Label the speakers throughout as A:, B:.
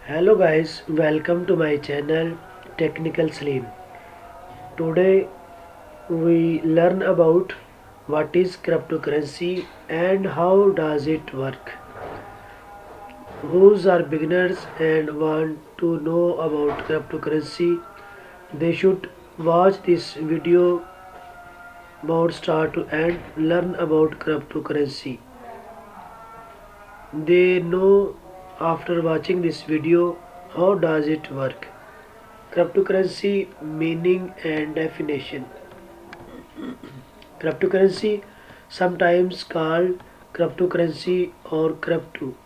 A: Hello guys, welcome to my channel Technical Slim. Today we learn about what is cryptocurrency and how does it work. Who are beginners and want to know about cryptocurrency, they should watch this video about start to end, learn about cryptocurrency. They know after watching this video how does it work. Cryptocurrency meaning and definition. Cryptocurrency, sometimes called cryptocurrency or crypto,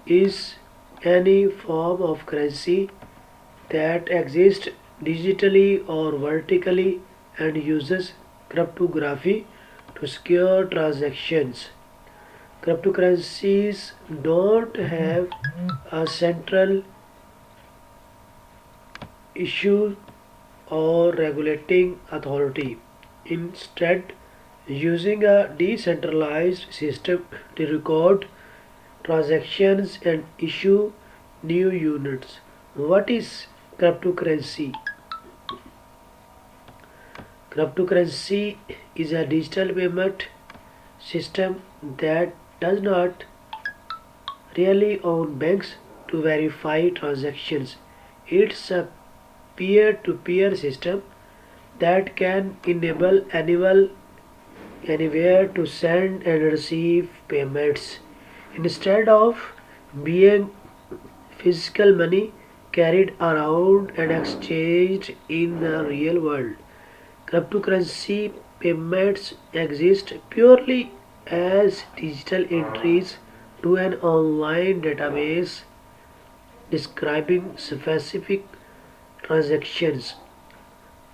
A: is any form of currency that exists digitally or vertically and uses cryptography to secure transactions. Cryptocurrencies don't have a central issue or regulating authority. Instead, using a decentralized system to record transactions and issue new units. What is cryptocurrency? Cryptocurrency is a digital payment system that does not really own banks to verify transactions. It's a peer-to-peer system that can enable anyone anywhere to send and receive payments instead of being physical money carried around and exchanged in the real world. Cryptocurrency payments exist purely as digital entries to an online database describing specific transactions.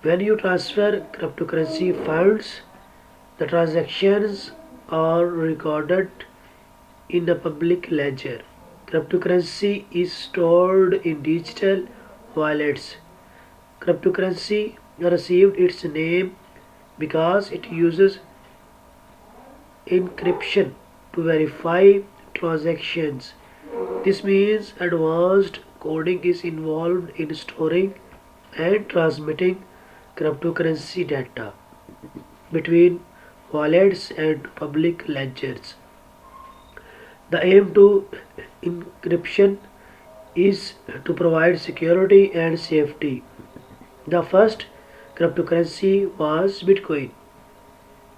A: When you transfer cryptocurrency funds, the transactions are recorded in a public ledger. Cryptocurrency is stored in digital wallets. Cryptocurrency received its name because it uses encryption to verify transactions. This means advanced coding is involved in storing and transmitting cryptocurrency data between wallets and public ledgers. The aim to encryption is to provide security and safety. The first cryptocurrency was Bitcoin,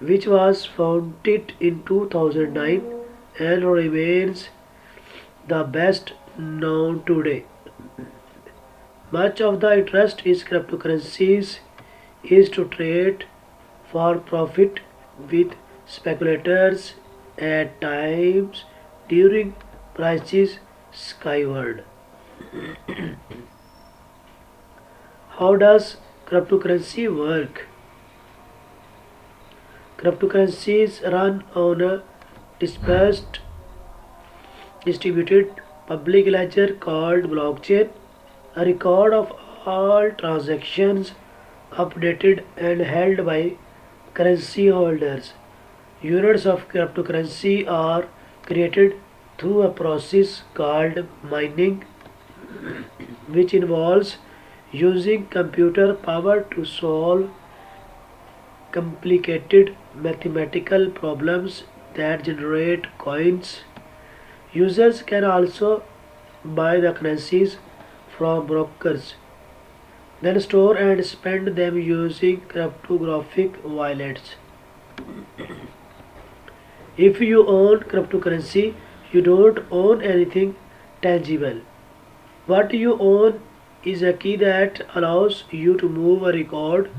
A: which was founded in 2009 and remains the best known today. Much of the interest in cryptocurrencies is to trade for profit with speculators at times during prices skyward. How does cryptocurrency work? Cryptocurrencies run on a dispersed distributed public ledger called blockchain, a record of all transactions updated and held by currency holders. Units of cryptocurrency are created through a process called mining, which involves using computer power to solve complicated mathematical problems that generate coins. Users can also buy the currencies from brokers, then store and spend them using cryptographic wallets. If you own cryptocurrency, you don't own anything tangible. What you own is a key that allows you to move a record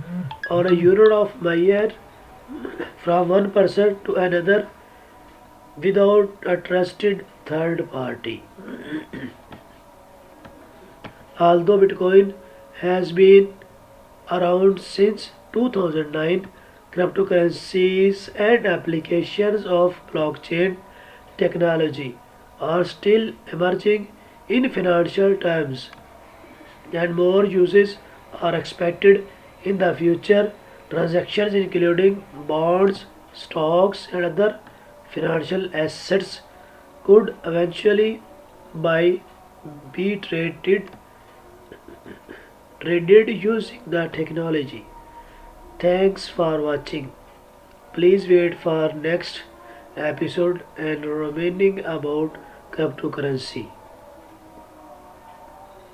A: or a unit of measure from one person to another without a trusted third party. Although Bitcoin has been around since 2009, cryptocurrencies and applications of blockchain technology are still emerging in financial terms, and more uses are expected in the future. Transactions including bonds, stocks, and other financial assets could eventually buy be traded using the technology. Thanks for watching. Please wait for next episode and remaining about cryptocurrency.